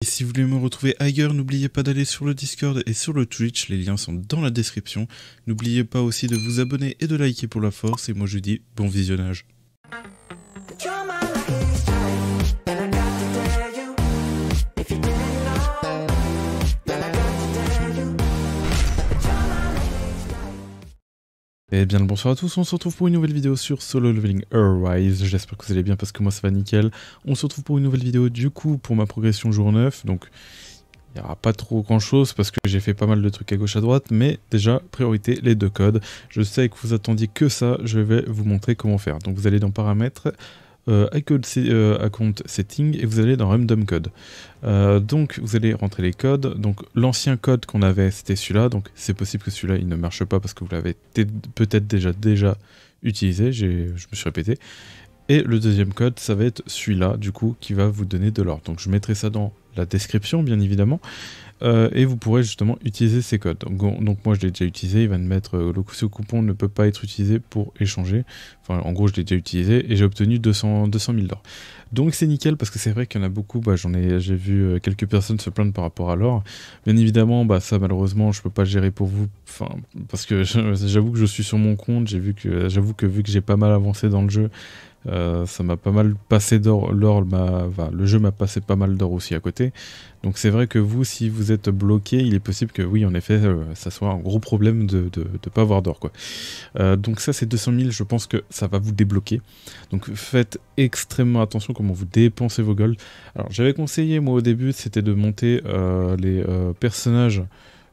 Et si vous voulez me retrouver ailleurs, n'oubliez pas d'aller sur le Discord et sur le Twitch, les liens sont dans la description. N'oubliez pas aussi de vous abonner et de liker pour la force, et moi je vous dis bon visionnage. Et bien le bonsoir à tous, on se retrouve pour une nouvelle vidéo sur Solo Leveling Arise, j'espère que vous allez bien parce que moi ça va nickel. On se retrouve pour une nouvelle vidéo du coup pour ma progression jour 9, donc il n'y aura pas trop grand chose parce que j'ai fait pas mal de trucs à gauche à droite, mais déjà priorité les deux codes. Je sais que vous attendiez que ça, je vais vous montrer comment faire. Donc vous allez dans paramètres, account setting et vous allez dans random code. Donc vous allez rentrer les codes. Donc l'ancien code qu'on avait c'était celui-là, donc c'est possible que celui-là il ne marche pas parce que vous l'avez peut-être déjà utilisé, je me suis répété. Et le deuxième code ça va être celui-là du coup qui va vous donner de l'or. Donc je mettrai ça dans la description bien évidemment. Et vous pourrez justement utiliser ces codes. Donc moi je l'ai déjà utilisé, il va me mettre ce coupon ne peut pas être utilisé pour échanger. Enfin en gros je l'ai déjà utilisé et j'ai obtenu 200 000 d'or. Donc c'est nickel parce que c'est vrai qu'il y en a beaucoup, j'ai vu quelques personnes se plaindre par rapport à l'or. Bien évidemment ça malheureusement je peux pas le gérer pour vous, parce que j'avoue que je suis sur mon compte, j'avoue que vu que j'ai pas mal avancé dans le jeu, ça m'a pas mal passé d'or, le jeu m'a passé pas mal d'or aussi à côté. Donc c'est vrai que vous, si vous êtes bloqué, il est possible que oui, en effet, ça soit un gros problème de pas avoir d'or, quoi. Donc ça, c'est 200 000, je pense que ça va vous débloquer. Donc faites extrêmement attention comment vous dépensez vos golds. Alors j'avais conseillé, moi au début, c'était de monter les personnages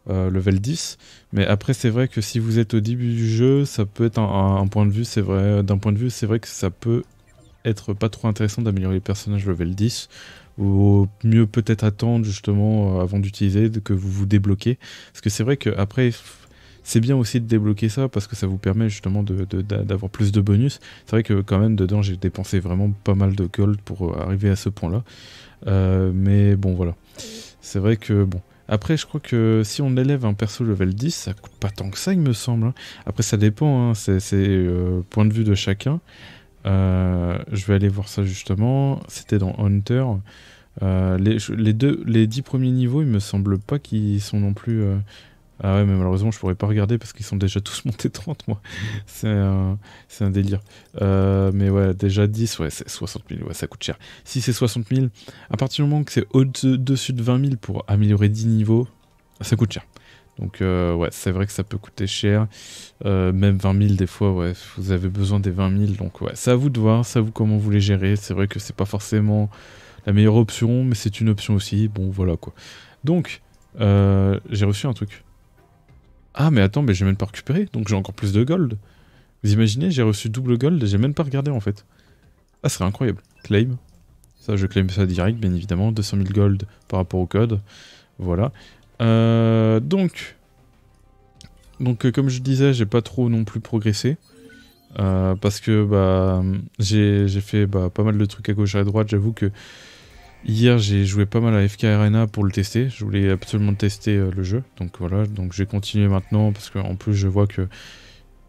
level 10, mais après c'est vrai que si vous êtes au début du jeu, ça peut être un point de vue, c'est vrai, d'un point de vue, c'est vrai que ça peut être pas trop intéressant d'améliorer les personnages level 10. Ou mieux peut-être attendre justement avant d'utiliser, que vous vous débloquez. Parce que c'est vrai que après c'est bien aussi de débloquer ça parce que ça vous permet justement d'avoir plus de bonus. C'est vrai que quand même dedans j'ai dépensé vraiment pas mal de gold pour arriver à ce point là. Mais bon voilà. C'est vrai que bon. Après je crois que si on élève un perso level 10, ça coûte pas tant que ça il me semble. Après ça dépend, hein. C'est point de vue de chacun. Je vais aller voir ça justement. C'était dans Hunter. Les 10 premiers niveaux, il me semble pas qu'ils sont non plus... Ah ouais, mais malheureusement, je pourrais pas regarder parce qu'ils sont déjà tous montés 30, moi. C'est un délire. Mais ouais, déjà 10, ouais, c'est 60 000, ouais, ça coûte cher. Si c'est 60 000, à partir du moment que c'est au-dessus de 20 000 pour améliorer 10 niveaux, ça coûte cher. Donc ouais, c'est vrai que ça peut coûter cher, même 20 000 des fois, ouais, vous avez besoin des 20 000, donc ouais, c'est à vous de voir, c'est à vous comment vous les gérez, c'est vrai que c'est pas forcément la meilleure option, mais c'est une option aussi, bon voilà quoi. Donc, j'ai reçu un truc. Ah mais attends, mais j'ai même pas récupéré, donc j'ai encore plus de gold. Vous imaginez, j'ai reçu double gold et j'ai même pas regardé en fait. Ah, ce serait incroyable. Claim, ça je claim ça direct, bien évidemment, 200 000 gold par rapport au code, voilà. Donc comme je disais, j'ai pas trop non plus progressé. Parce que j'ai fait pas mal de trucs à gauche et à droite. J'avoue que hier j'ai joué pas mal à FK Arena pour le tester. Je voulais absolument tester le jeu. Donc voilà, donc j'ai continué maintenant parce qu'en plus je vois que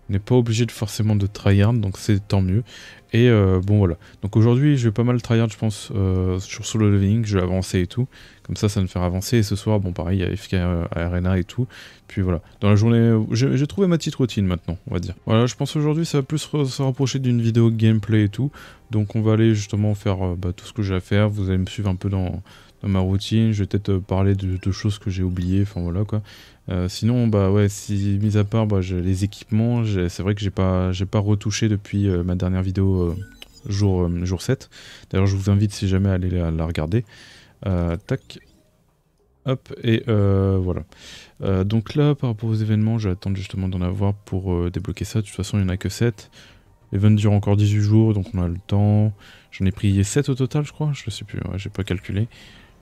on n'est pas obligé de forcément de tryhard, donc c'est tant mieux. Et bon voilà. Donc aujourd'hui je vais pas mal tryhard je pense sur solo leveling, je vais avancer et tout. Comme ça me fait avancer. Et ce soir, bon pareil, il y a FK Arena et tout. Puis voilà. Dans la journée, j'ai trouvé ma petite routine maintenant, on va dire. Voilà, je pense aujourd'hui ça va plus se rapprocher d'une vidéo gameplay et tout. Donc on va aller justement faire tout ce que j'ai à faire. Vous allez me suivre un peu dans ma routine. Je vais peut-être parler de choses que j'ai oubliées. Enfin voilà quoi. Sinon, ouais, si mis à part les équipements, c'est vrai que j'ai pas retouché depuis ma dernière vidéo jour 7. D'ailleurs, je vous invite si jamais à aller la regarder. Tac. Hop, et voilà. Donc là, par rapport aux événements, je vais attendre justement d'en avoir pour débloquer ça. De toute façon, il n'y en a que 7. L'event dure encore 18 jours, donc on a le temps. J'en ai pris 7 au total, je crois. Je sais plus, ouais, j'ai pas calculé.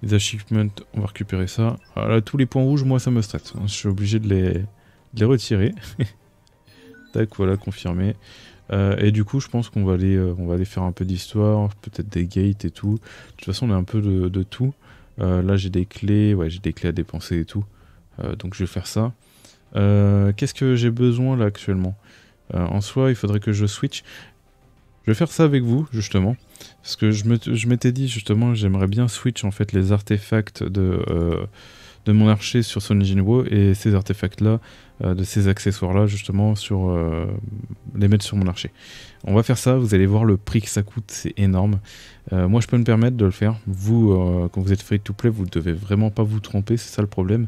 Les achievements, on va récupérer ça. Alors là, tous les points rouges, moi, ça me stresse. Je suis obligé de les retirer. Tac, voilà, confirmé. Et du coup, je pense qu'on va aller faire un peu d'histoire, peut-être des gates et tout. De toute façon, on a un peu de tout. Là, j'ai des clés, ouais, j'ai des clés à dépenser et tout. Donc, je vais faire ça. Qu'est-ce que j'ai besoin là actuellement? En soi, il faudrait que je switch. Je vais faire ça avec vous, justement. Parce que je m'étais dit, justement, j'aimerais bien switch, en fait, les artefacts de mon archer sur Sun Jinwoo et ces artefacts-là, de ces accessoires-là, justement, sur les mettre sur mon archer. On va faire ça, vous allez voir le prix que ça coûte, c'est énorme. Moi, je peux me permettre de le faire. Vous, quand vous êtes free-to-play, vous ne devez vraiment pas vous tromper, c'est ça le problème.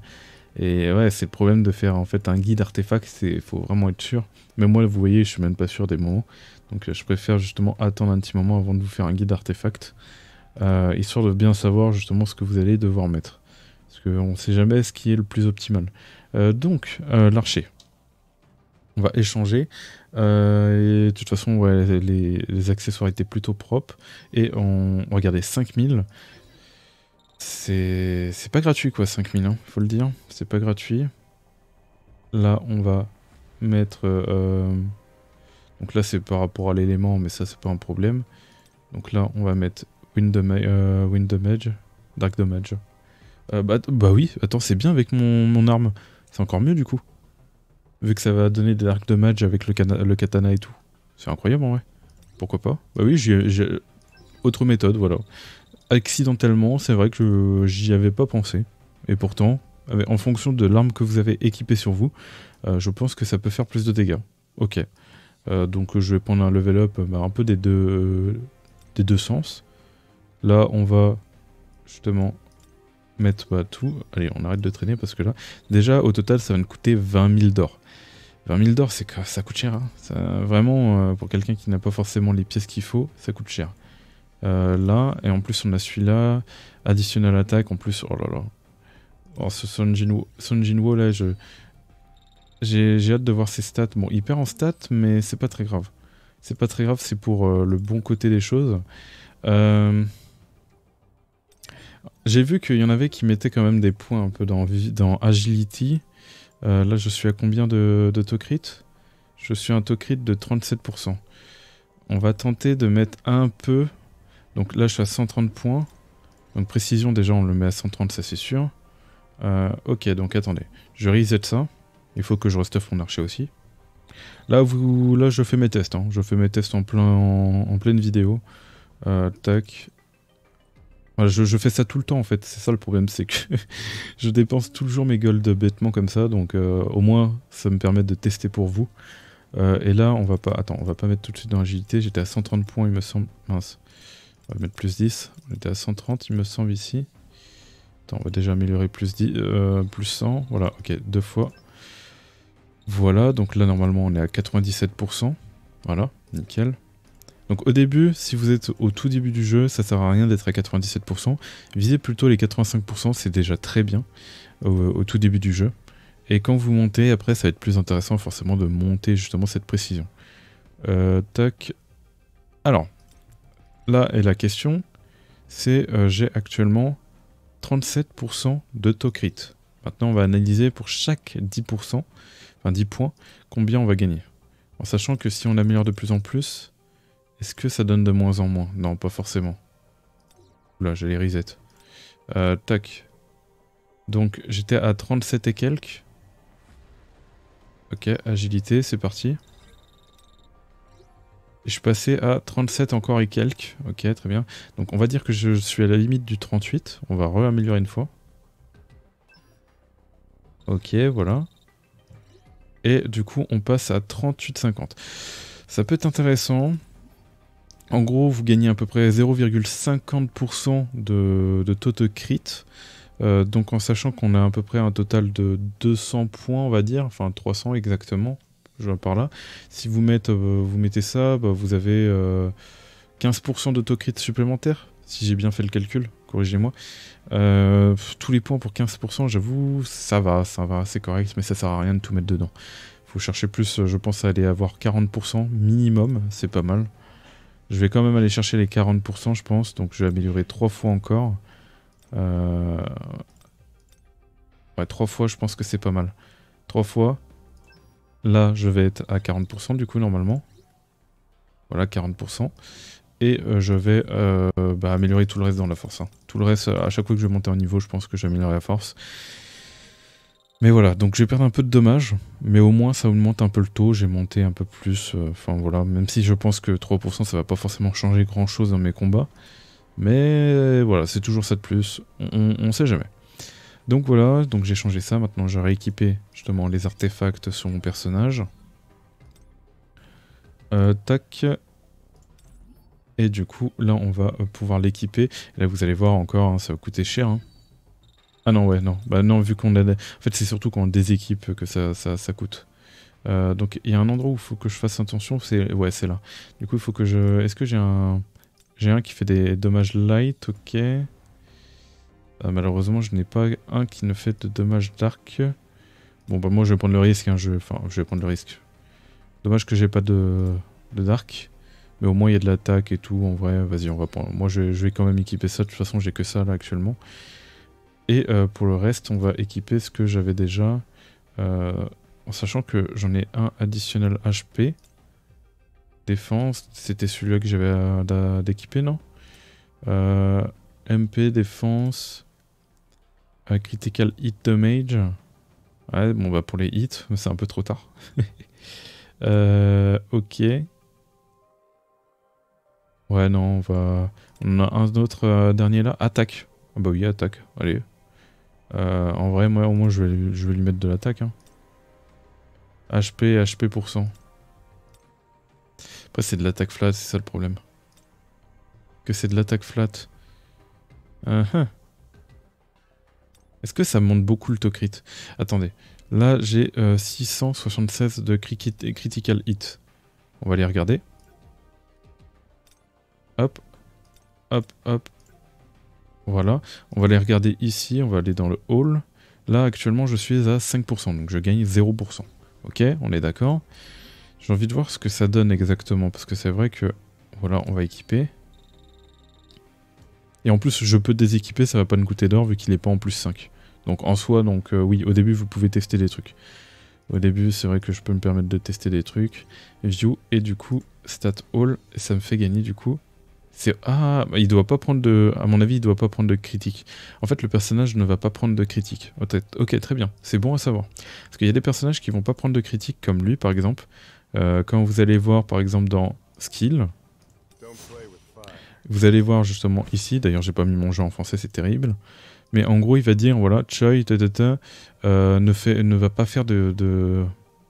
Et ouais, c'est le problème de faire en fait un guide artefact, il faut vraiment être sûr. Mais moi, vous voyez, je suis même pas sûr des moments. Donc je préfère justement attendre un petit moment avant de vous faire un guide artefact. Histoire de bien savoir justement ce que vous allez devoir mettre. Parce qu'on ne sait jamais ce qui est le plus optimal. Donc, l'archer. On va échanger. Et de toute façon, ouais, les accessoires étaient plutôt propres. Et regardez, 5000. C'est pas gratuit quoi, 5000, hein, faut le dire. C'est pas gratuit. Là, on va mettre... Donc là, c'est par rapport à l'élément, mais ça, c'est pas un problème. Donc là, on va mettre Wind Damage, Dark Damage. Bah oui, attends, c'est bien avec mon arme. C'est encore mieux du coup. Vu que ça va donner des Dark Damage avec le katana et tout. C'est incroyable en vrai. Pourquoi pas? Bah oui, j'ai... Autre méthode, voilà. Accidentellement, c'est vrai que j'y avais pas pensé. Et pourtant, en fonction de l'arme que vous avez équipée sur vous, je pense que ça peut faire plus de dégâts. Ok. Donc je vais prendre un level up un peu des deux sens. Là, on va justement mettre tout. Allez, on arrête de traîner parce que là, déjà, au total, ça va nous coûter 20 000 d'or. 20 000 d'or, ça coûte cher. Hein. Ça, vraiment, pour quelqu'un qui n'a pas forcément les pièces qu'il faut, ça coûte cher. Là, et en plus, on a celui-là. Additionnel attaque, en plus, oh là là. Oh, ce Sun Jinwoo, là, j'ai hâte de voir ses stats. Bon, il perd en stats, mais c'est pas très grave. C'est pas très grave, c'est pour le bon côté des choses. J'ai vu qu'il y en avait qui mettaient quand même des points un peu dans Agility. Là, je suis à combien de Tocrit? Je suis à un Tocrit de 37%. On va tenter de mettre un peu... Donc là, je suis à 130 points. Donc précision, déjà, on le met à 130, ça c'est sûr. Ok, donc attendez. Je reset ça. Il faut que je restuff mon archer aussi. Là, je fais mes tests. Hein. Je fais mes tests en pleine vidéo. Tac. Voilà, je fais ça tout le temps en fait. C'est ça le problème, c'est que je dépense toujours mes golds bêtement comme ça. Donc au moins, ça me permet de tester pour vous. Et là, on va pas... Attends, on va pas mettre tout de suite dans l'agilité. J'étais à 130 points, il me semble. Mince. On va mettre plus 10. On était à 130, il me semble, ici. Attends, on va déjà améliorer plus 10, plus 100. Voilà, ok, 2 fois. Voilà, donc là, normalement, on est à 97%. Voilà, nickel. Donc au début, si vous êtes au tout début du jeu, ça sert à rien d'être à 97%. Visez plutôt les 85%, c'est déjà très bien au tout début du jeu. Et quand vous montez, après, ça va être plus intéressant forcément de monter justement cette précision. Tac. Alors, là est la question, c'est j'ai actuellement 37% de Tocrit. Maintenant, on va analyser pour chaque 10%, enfin 10 points, combien on va gagner. En sachant que si on améliore de plus en plus, est-ce que ça donne de moins en moins? Non, pas forcément. Oula, j'ai les reset. Tac. Donc, j'étais à 37 et quelques. Ok, agilité, c'est parti. Et je suis passé à 37 encore et quelques. Ok, très bien. Donc, on va dire que je suis à la limite du 38. On va re-améliorer une fois. Ok, voilà. Et du coup, on passe à 38,50. Ça peut être intéressant. En gros, vous gagnez à peu près 0,50% de taux de crit. Donc en sachant qu'on a à peu près un total de 200 points, on va dire, enfin 300 exactement, je vois par là. Si vous mettez ça, bah, vous avez 15% d'autocrit supplémentaire, si j'ai bien fait le calcul, corrigez-moi. Tous les points pour 15%, j'avoue, ça va, c'est correct, mais ça sert à rien de tout mettre dedans. Faut chercher plus, je pense à aller avoir 40% minimum, c'est pas mal. Je vais quand même aller chercher les 40%, je pense, donc je vais améliorer 3 fois encore. Ouais, 3 fois, je pense que c'est pas mal. 3 fois. Là, je vais être à 40% du coup, normalement. Voilà, 40%. Et je vais améliorer tout le reste dans la force. Hein. Tout le reste, à chaque fois que je vais monter en niveau, je pense que j'améliorerai la force. Mais voilà, donc je vais perdre un peu de dommages, mais au moins ça augmente un peu le taux, j'ai monté un peu plus, enfin voilà, même si je pense que 3% ça va pas forcément changer grand chose dans mes combats, mais voilà, c'est toujours ça de plus, on sait jamais. Donc voilà, donc j'ai changé ça, maintenant j'ai rééquipé justement les artefacts sur mon personnage. Tac. Et du coup, là on va pouvoir l'équiper, là vous allez voir encore, hein, ça va coûter cher, hein. Ah non, ouais, non. Bah non, vu qu'on a... En fait, c'est surtout quand on déséquipe que ça coûte. Donc, il y a un endroit où il faut que je fasse attention, c'est... Ouais, c'est là. Du coup, il faut que je... Est-ce que j'ai un... J'ai un qui fait des dommages light, ok. Malheureusement, je n'ai pas un qui ne fait de dommages dark. Bon, bah moi, je vais prendre le risque, hein, Enfin, je vais prendre le risque. Dommage que j'ai pas de dark. Mais au moins, il y a de l'attaque et tout, en vrai. Vas-y, on va prendre... Moi, je vais quand même équiper ça. De toute façon, j'ai que ça, là, actuellement. Et pour le reste, on va équiper ce que j'avais déjà, en sachant que j'en ai un additionnel HP. Défense, c'était celui-là que j'avais d'équiper, non MP, défense, critical hit damage. Ouais, bon bah pour les hits, mais c'est un peu trop tard. Ok. Ouais, non, on a un autre dernier là. Attaque. Ah bah oui, attaque. Allez. En vrai, moi, au moins, je vais lui mettre de l'attaque. Hein. HP, HP%. Après, c'est de l'attaque flat, c'est ça le problème. Que c'est de l'attaque flat. Est-ce que ça monte beaucoup le taux-crit? Attendez. Là, j'ai 676 de critical hit. On va les regarder. Hop. Hop, hop. Voilà. On va les regarder ici. On va aller dans le hall. Là, actuellement, je suis à 5%. Donc, je gagne 0%. Ok, on est d'accord. J'ai envie de voir ce que ça donne exactement. Parce que c'est vrai que... Voilà, on va équiper. Et en plus, je peux déséquiper, ça va pas me coûter d'or vu qu'il est pas en plus 5. Donc en soi, oui, au début, vous pouvez tester des trucs. Au début, c'est vrai que je peux me permettre de tester des trucs. View, et du coup, stat all, et ça me fait gagner du coup. Ah, bah, il doit pas prendre de... À mon avis, il doit pas prendre de critique. En fait, le personnage ne va pas prendre de critique. Ok, très bien, c'est bon à savoir. Parce qu'il y a des personnages qui vont pas prendre de critique, comme lui, par exemple. Quand vous allez voir, par exemple, dans Skill... Vous allez voir justement ici, d'ailleurs j'ai pas mis mon jeu en français, c'est terrible. Mais en gros il va dire, voilà, Choi ne va pas faire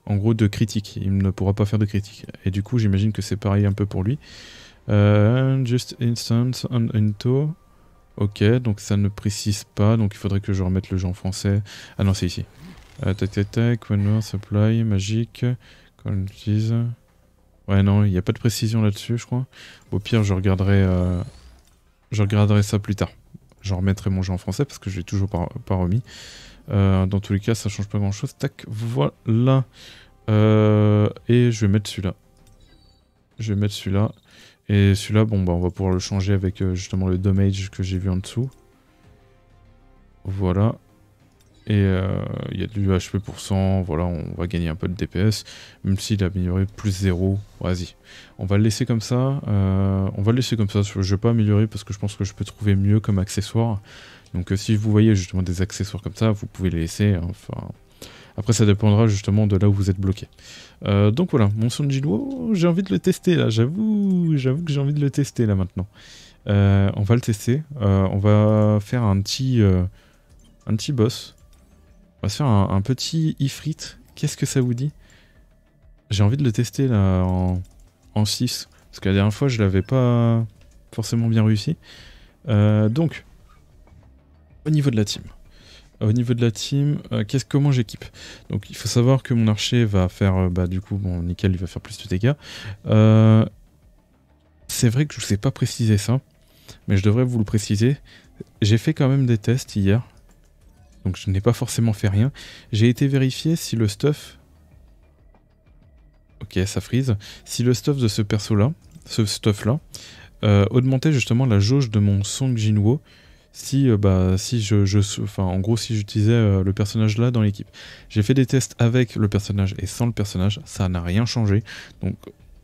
en gros de critique, il ne pourra pas faire de critique. Et du coup j'imagine que c'est pareil un peu pour lui. Just instance on into. Ok, donc ça ne précise pas, donc il faudrait que je remette le jeu en français. Ah non, c'est ici. Tac tac tac, one more supply, magique, quantities. Ouais, non, il n'y a pas de précision là-dessus, je crois. Au pire, je regarderai ça plus tard. Je remettrai mon jeu en français parce que je l'ai toujours pas remis. Dans tous les cas, ça change pas grand-chose. Tac, voilà. Et je vais mettre celui-là. Et celui-là, bon, bah, on va pouvoir le changer avec justement le damage que j'ai vu en dessous. Voilà. Et il y a du HP%, voilà, on va gagner un peu de DPS, même s'il a amélioré plus 0, vas-y. On va le laisser comme ça, je vais pas améliorer parce que je pense que je peux trouver mieux comme accessoire. Donc si vous voyez justement des accessoires comme ça, vous pouvez les laisser, hein, enfin... Après ça dépendra justement de là où vous êtes bloqué. Donc voilà, mon Sun Jinwoo, j'ai envie de le tester là, j'avoue que j'ai envie de le tester là maintenant. On va le tester, on va faire un petit boss. On va se faire un petit Ifrit. Qu'est-ce que ça vous dit? J'ai envie de le tester là en 6. Parce que la dernière fois, je l'avais pas forcément bien réussi. Donc, au niveau de la team. Comment j'équipe? Donc, il faut savoir que mon archer va faire... du coup, bon, nickel, il va faire plus de dégâts. C'est vrai que je ne sais pas préciser ça. Mais je devrais vous le préciser. J'ai fait quand même des tests hier. Donc je n'ai pas forcément fait rien. J'ai été vérifier si le stuff... Ok, ça freeze. Si le stuff de ce perso-là, augmentait justement la jauge de mon Song Jinwoo, si en gros, si j'utilisais le personnage là dans l'équipe. J'ai fait des tests avec le personnage et sans le personnage, ça n'a rien changé. Donc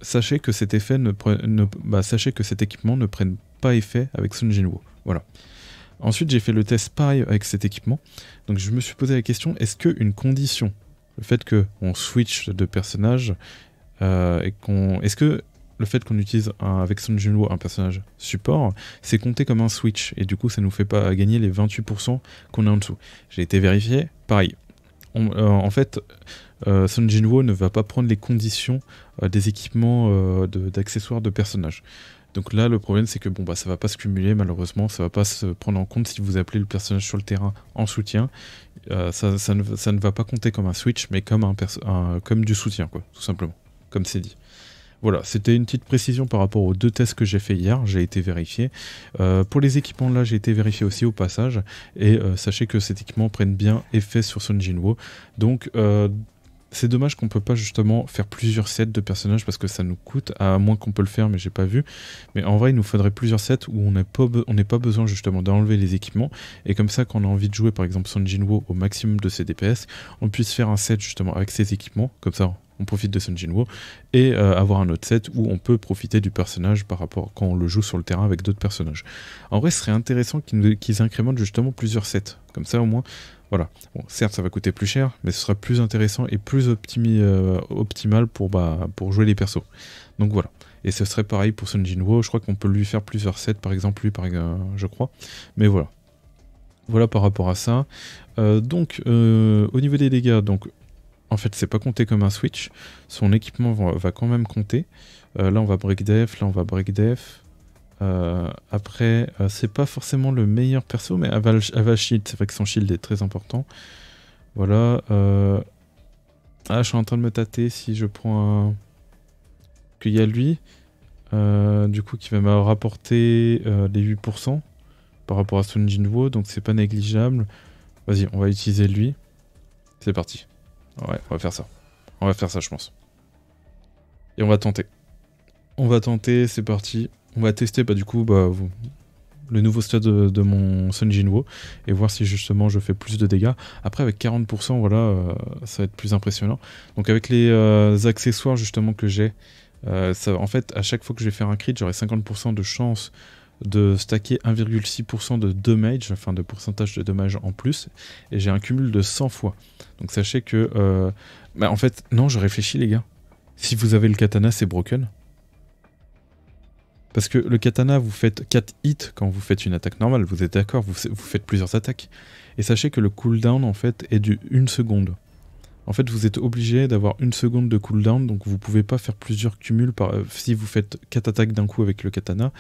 sachez que sachez que cet équipement ne prenne pas effet avec Song Jinwoo. Voilà. Ensuite, j'ai fait le test pareil avec cet équipement. Donc je me suis posé la question, est-ce qu'une condition, le fait qu'on switch de personnage, est-ce que le fait qu'on utilise avec Son Jinwoo un personnage support, c'est compté comme un switch, et du coup ça nous fait pas gagner les 28% qu'on a en dessous. J'ai été vérifié, pareil. En fait, Son Jinwoo ne va pas prendre les conditions des équipements d'accessoires de personnages. Donc là, le problème, c'est que bon, bah, ça va pas se cumuler, malheureusement, ça va pas se prendre en compte si vous appelez le personnage sur le terrain en soutien. Ça ne va pas compter comme un switch, mais comme, comme du soutien, quoi, tout simplement, comme c'est dit. Voilà, c'était une petite précision par rapport aux 2 tests que j'ai fait hier, j'ai été vérifié. Pour les équipements là, j'ai été vérifié aussi au passage, et sachez que cet équipement prenne bien effet sur Son Jinwoo. Donc c'est dommage qu'on peut pas justement faire plusieurs sets de personnages parce que ça nous coûte, à moins qu'on peut le faire mais j'ai pas vu. Mais en vrai il nous faudrait plusieurs sets où on n'est pas besoin justement d'enlever les équipements, et comme ça quand on a envie de jouer par exemple Son Jinwoo au maximum de ses DPS, on puisse faire un set justement avec ces équipements, comme ça on profite de Son Jinwoo, et avoir un autre set où on peut profiter du personnage par rapport quand on le joue sur le terrain avec d'autres personnages. En vrai ce serait intéressant qu'ils incrémentent justement plusieurs sets, comme ça au moins. Voilà, bon, certes ça va coûter plus cher, mais ce sera plus intéressant et plus optimal pour jouer les persos. Donc voilà, et ce serait pareil pour Son Jinwoo, je crois qu'on peut lui faire plusieurs sets, par exemple lui, je crois, mais voilà. Voilà par rapport à ça. Donc au niveau des dégâts, donc en fait c'est pas compté comme un switch, son équipement va quand même compter. Là on va break def, là on va break def. Après, c'est pas forcément le meilleur perso, mais Ava Shield, c'est vrai que son shield est très important. Voilà. Ah, je suis en train de me tâter si je prends un. Qu'il y a lui, du coup, qui va me rapporter les 8% par rapport à Son Jinwoo, donc c'est pas négligeable. Vas-y, on va utiliser lui. C'est parti. Ouais, on va faire ça. On va faire ça, je pense. Et on va tenter. On va tenter, c'est parti. On va tester du coup le nouveau stade de mon Son Jinwoo et voir si justement je fais plus de dégâts. Après avec 40%, voilà, ça va être plus impressionnant. Donc avec les accessoires justement que j'ai, en fait à chaque fois que je vais faire un crit, j'aurai 50% de chance de stacker 1,6% de damage, enfin de pourcentage de dommage en plus, et j'ai un cumul de 100 fois. Donc sachez que... en fait, non, je réfléchis les gars. Si vous avez le katana, c'est broken. Parce que le katana, vous faites 4 hits quand vous faites une attaque normale, vous êtes d'accord, vous faites plusieurs attaques. Et sachez que le cooldown, en fait, est de 1 seconde. En fait, vous êtes obligé d'avoir 1 seconde de cooldown, donc vous pouvez pas faire plusieurs cumuls. Si vous faites 4 attaques d'un coup avec le katana,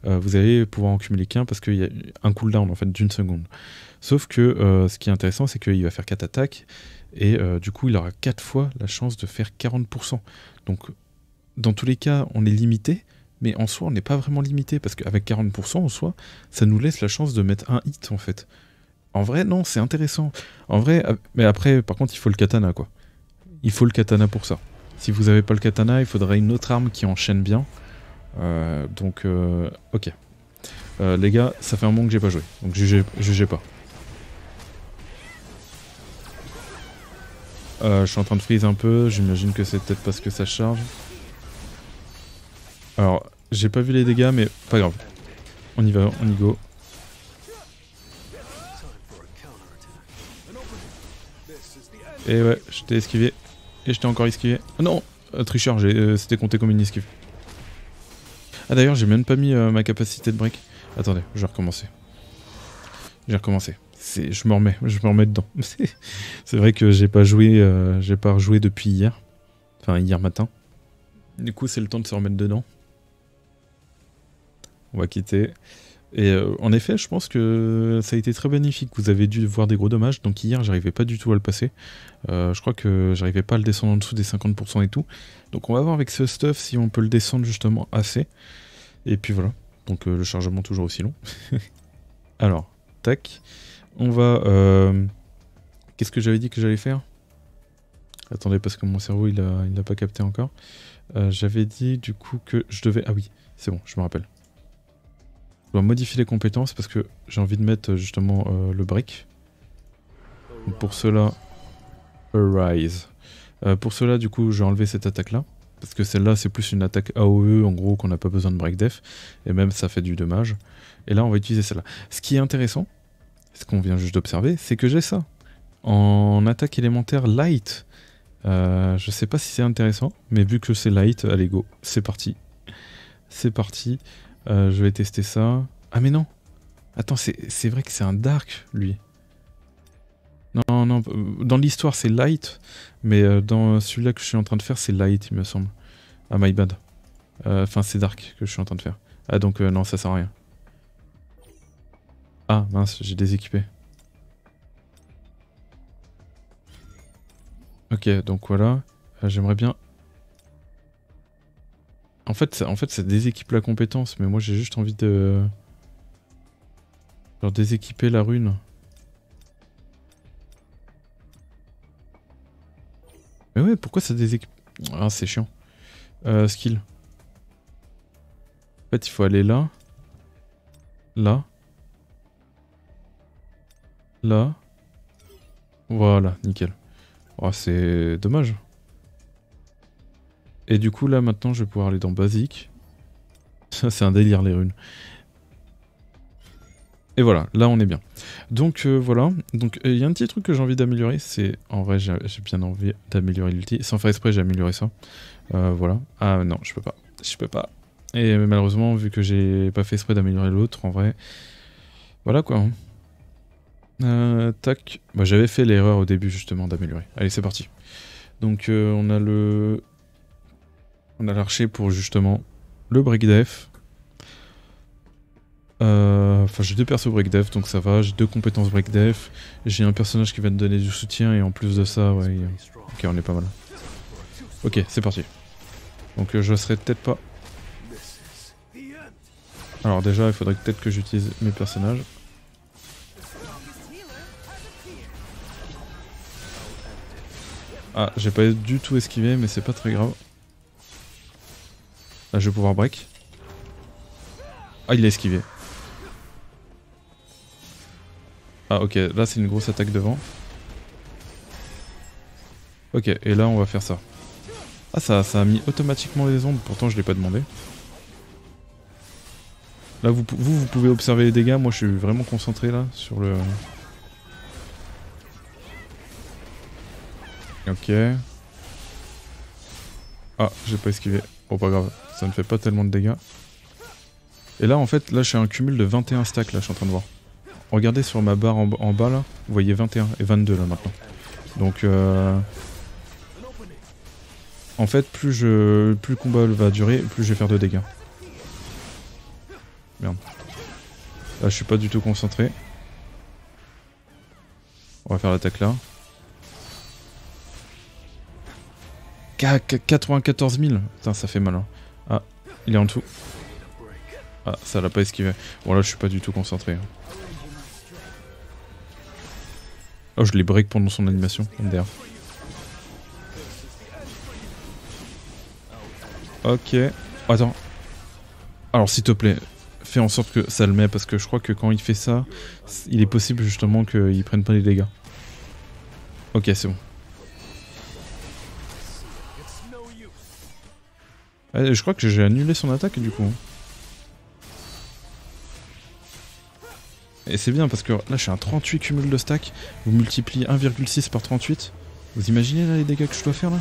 vous allez pouvoir en cumuler qu'un parce qu'il y a un cooldown, en fait, d'1 seconde. Sauf que ce qui est intéressant, c'est qu'il va faire 4 attaques, et du coup, il aura 4 fois la chance de faire 40%. Donc, dans tous les cas, on est limité. Mais en soi, on n'est pas vraiment limité, parce qu'avec 40% en soi, ça nous laisse la chance de mettre un hit, en fait. En vrai, non, c'est intéressant. En vrai, mais après, par contre, il faut le katana, quoi. Il faut le katana pour ça. Si vous n'avez pas le katana, il faudrait une autre arme qui enchaîne bien. Ok. Les gars, ça fait un moment que j'ai pas joué, donc jugez pas. Je suis en train de freeze un peu, j'imagine que c'est peut-être parce que ça charge. Alors, j'ai pas vu les dégâts, mais pas grave. On y va, on y go. Et ouais, je t'ai esquivé. Et je t'ai encore esquivé. Ah non, tricheur, c'était compté comme une esquive. Ah d'ailleurs, j'ai même pas mis ma capacité de break. Attendez, je vais recommencer. Je me remets dedans. C'est vrai que j'ai pas rejoué depuis hier. Enfin, hier matin. Du coup, c'est le temps de se remettre dedans. On va quitter. Et en effet, je pense que ça a été très bénéfique. Vous avez dû voir des gros dommages. Donc hier, j'arrivais pas du tout à le passer. Je crois que j'arrivais pas à le descendre en dessous des 50% et tout. Donc on va voir avec ce stuff si on peut le descendre justement assez. Et puis voilà. Donc le chargement toujours aussi long. Alors, tac. On va... Qu'est-ce que j'avais dit que j'allais faire? Attendez, parce que mon cerveau, il a pas capté encore. J'avais dit du coup que je devais... Ah oui, c'est bon, je me rappelle. Je dois modifier les compétences parce que j'ai envie de mettre justement le break. Donc pour cela, Arise. Pour cela, du coup, je vais enlever cette attaque-là. Parce que celle-là, c'est plus une attaque AOE, en gros, qu'on n'a pas besoin de break def. Et même, ça fait du dommage. Et là, on va utiliser celle-là. Ce qui est intéressant, ce qu'on vient juste d'observer, c'est que j'ai ça. En attaque élémentaire light. Je sais pas si c'est intéressant, mais vu que c'est light, allez go, c'est parti. C'est parti. Je vais tester ça. Ah mais non. Attends, c'est vrai que c'est un dark, lui. Non, non, dans l'histoire c'est light, mais dans celui-là que je suis en train de faire c'est light il me semble. Ah my bad. Enfin c'est dark que je suis en train de faire. Ah donc non ça sert à rien. Ah mince j'ai déséquipé. Ok donc voilà. J'aimerais bien... En fait ça déséquipe la compétence mais moi j'ai juste envie de... genre déséquiper la rune. Mais ouais, pourquoi ça déséquipe... Ah, c'est chiant. Skill. En fait, il faut aller là. Là. Là. Voilà, nickel. Oh, c'est dommage. Et du coup, là, maintenant, je vais pouvoir aller dans Basique. Ça, c'est un délire, les runes. Et voilà, là on est bien. Donc voilà, donc il y a un petit truc que j'ai envie d'améliorer, c'est... En vrai j'ai bien envie d'améliorer l'ulti, sans faire exprès j'ai amélioré ça. Voilà. Ah non, je peux pas. Je peux pas. Et malheureusement, vu que j'ai pas fait exprès d'améliorer l'autre, en vrai... Voilà quoi. Tac. Bah, j'avais fait l'erreur au début justement d'améliorer. Allez c'est parti. Donc on a le... On a l'archer pour justement le break def. Enfin j'ai deux persos break def donc ça va, j'ai deux compétences break def, j'ai un personnage qui va me donner du soutien et en plus de ça ouais, ok on est pas mal. Ok c'est parti. Donc je serai peut-être pas... Alors déjà il faudrait peut-être que j'utilise mes personnages. Ah j'ai pas du tout esquivé mais c'est pas très grave. Là je vais pouvoir break. Ah il a esquivé. Ah ok, là c'est une grosse attaque devant. Ok, et là on va faire ça. Ah ça a mis automatiquement les ondes, pourtant je l'ai pas demandé. Là vous pouvez observer les dégâts, moi je suis vraiment concentré là sur le... Ok. Ah, j'ai pas esquivé. Bon pas grave, ça ne fait pas tellement de dégâts. Et là en fait, là je suis à un cumul de 21 stacks là, je suis en train de voir. Regardez sur ma barre en bas là, vous voyez 21 et 22 là maintenant. Donc en fait plus le combat va durer, plus je vais faire de dégâts. Merde. Là je suis pas du tout concentré. On va faire l'attaque là. 94 000. Putain ça fait mal hein. Ah, il est en dessous. Ah, ça l'a pas esquivé. Bon là je suis pas du tout concentré. Oh je l'ai break pendant son animation, MDR. Ok. Oh, attends. Alors s'il te plaît, fais en sorte que ça le met parce que je crois que quand il fait ça, il est possible justement qu'il prenne pas les dégâts. Ok c'est bon. Je crois que j'ai annulé son attaque du coup. Et c'est bien parce que là je suis à 38 cumul de stack. Vous multipliez 1,6 par 38. Vous imaginez là les dégâts que je dois faire là?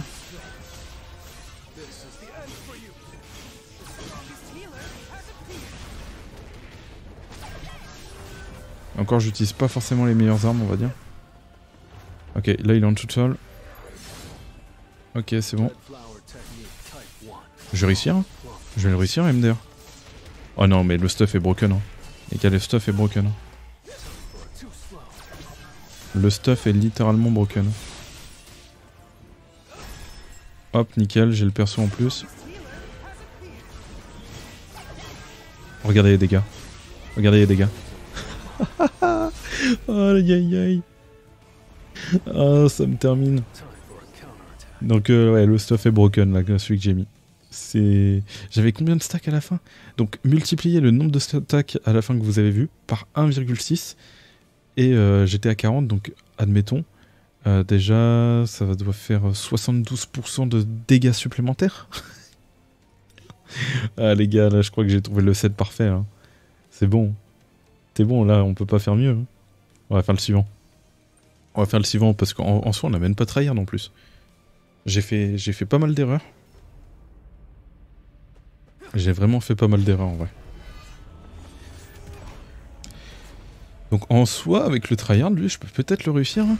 Encore j'utilise pas forcément les meilleures armes on va dire. Ok là il est en tout seul. Ok c'est bon. Je vais réussir hein. Je vais le réussir MDR. Oh non mais le stuff est broken hein. Les gars le stuff est broken hein. Le stuff est littéralement broken. Hop, nickel, j'ai le perso en plus. Regardez les dégâts. Regardez les dégâts. Oh, aïe aïe aïe. Ah, ça me termine. Donc, ouais, le stuff est broken, là, celui que j'ai mis. J'avais combien de stacks à la fin? Donc, multipliez le nombre de stacks à la fin que vous avez vu par 1,6. Et j'étais à 40, donc admettons, Déjà, ça doit faire 72% de dégâts supplémentaires. Ah les gars, là je crois que j'ai trouvé le set parfait. Hein. C'est bon. C'est bon, là on peut pas faire mieux. Hein. On va faire le suivant. On va faire le suivant parce qu'en soi on n'a même pas tryhard en plus. J'ai fait pas mal d'erreurs. J'ai vraiment fait pas mal d'erreurs en vrai. Donc en soi avec le tryhard lui je peux peut-être le réussir. Hein.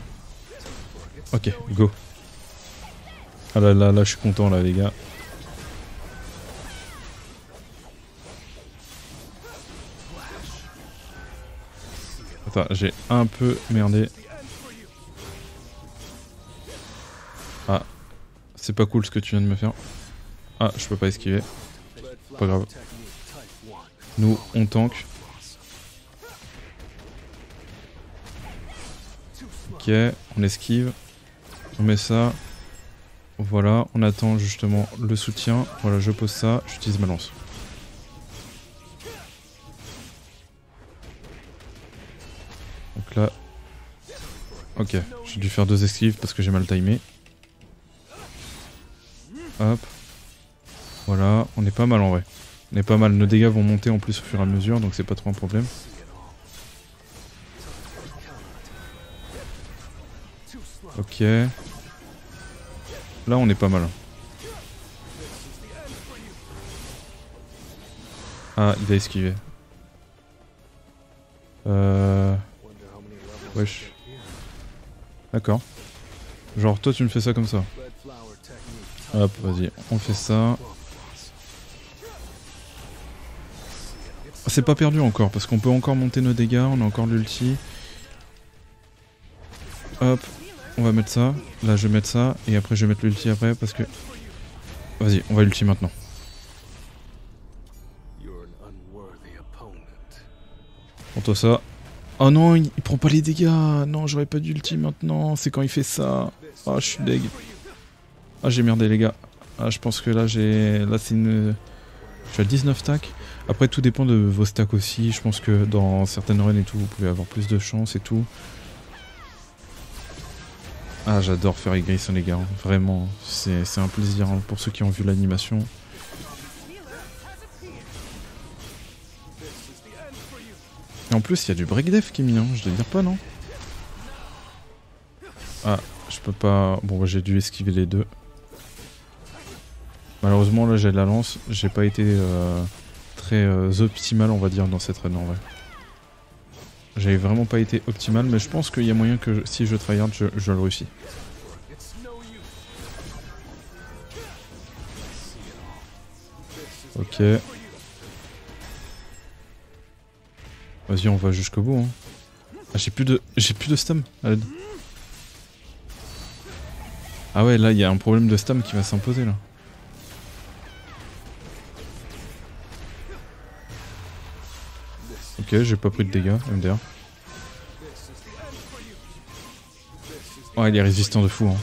Ok, go. Ah là je suis content là les gars. Attends, j'ai un peu merdé. Ah, c'est pas cool ce que tu viens de me faire. Ah, je peux pas esquiver. Pas grave. Nous, on tank. Ok, on esquive. On met ça. Voilà, on attend justement le soutien. Voilà, je pose ça, j'utilise ma lance. Donc là... Ok, j'ai dû faire 2 esquives parce que j'ai mal timé. Hop. Voilà, on est pas mal en vrai. On est pas mal, nos dégâts vont monter en plus au fur et à mesure, donc c'est pas trop un problème. Ok. Là on est pas mal. Ah, il a esquivé. Wesh. D'accord. Genre toi tu me fais ça comme ça. Hop, vas-y, on fait ça. C'est pas perdu encore, parce qu'on peut encore monter nos dégâts, on a encore l'ulti. Hop, on va mettre ça. Là je vais mettre ça, et après je vais mettre l'ulti après, parce que... Vas-y, on va ulti maintenant. Prends-toi ça. Oh non, il prend pas les dégâts. Non, j'aurais pas d'ulti maintenant, c'est quand il fait ça. Ah, je suis deg. Ah, j'ai merdé les gars. Ah, je pense que là j'ai... Là c'est une... Je suis à 19 stacks. Après tout dépend de vos stacks aussi. Je pense que dans certaines runs et tout, vous pouvez avoir plus de chance et tout. Ah, j'adore faire Igrisson les gars. Vraiment, c'est un plaisir hein, pour ceux qui ont vu l'animation. Et en plus, il y a du breakdef qui est mis, hein, je dois dire pas, non? Ah, je peux pas... Bon, bah, j'ai dû esquiver les deux. Malheureusement, là, j'ai de la lance. J'ai pas été très optimal, on va dire, dans cette run, en vrai. J'avais vraiment pas été optimal, mais je pense qu'il y a moyen que si je tryhard, je le réussis. Ok. Vas-y, on va jusqu'au bout. Hein. Ah, j'ai plus de stam. Ah ouais, là, il y a un problème de stam qui va s'imposer, là. Ok, j'ai pas pris de dégâts, MDR. Oh, il est résistant de fou. Hein.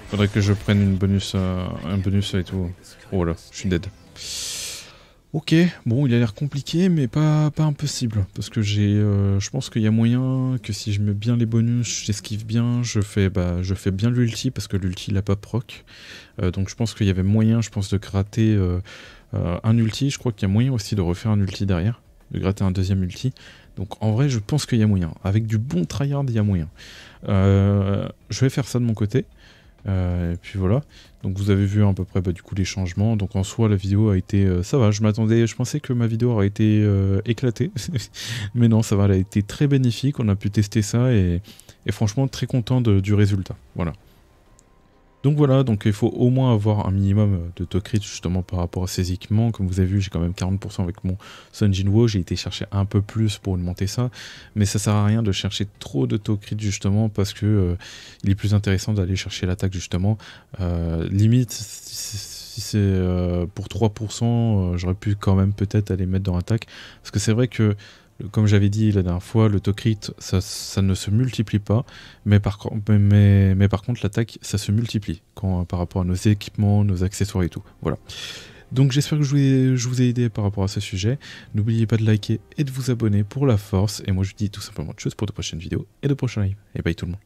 Faudrait que je prenne un bonus et tout. Oh là, je suis dead. Ok, bon, il a l'air compliqué, mais pas impossible. Parce que je pense qu'il y a moyen que si je mets bien les bonus, j'esquive bien, je fais bien l'ulti, parce que l'ulti il a pas proc. Donc je pense qu'il y avait moyen, de gratter un ulti. Je crois qu'il y a moyen aussi de refaire un ulti derrière, de gratter un deuxième ulti. Donc en vrai, je pense qu'il y a moyen. Avec du bon tryhard, il y a moyen. Je vais faire ça de mon côté. Et puis voilà, donc vous avez vu à peu près du coup les changements. Donc en soi la vidéo a été, ça va, je pensais que ma vidéo aurait été éclatée, mais non, ça va, elle a été très bénéfique, on a pu tester ça et franchement très content du résultat, voilà. Donc voilà, donc il faut au moins avoir un minimum de taux crit justement par rapport à ces équipements. Comme vous avez vu, j'ai quand même 40% avec mon Sun Jinwoo, j'ai été chercher un peu plus pour augmenter ça, mais ça sert à rien de chercher trop de taux crit justement parce que il est plus intéressant d'aller chercher l'attaque justement. Limite, si c'est pour 3%, j'aurais pu quand même peut-être aller mettre dans l'attaque, parce que c'est vrai que comme j'avais dit la dernière fois, le taux crit ça ne se multiplie pas, mais par contre l'attaque ça se multiplie par rapport à nos équipements, nos accessoires et tout. Voilà. Donc j'espère que je vous ai aidé par rapport à ce sujet. N'oubliez pas de liker et de vous abonner pour la force. Et moi je vous dis tout simplement de choses pour de prochaines vidéos et de prochains lives. Et bye tout le monde.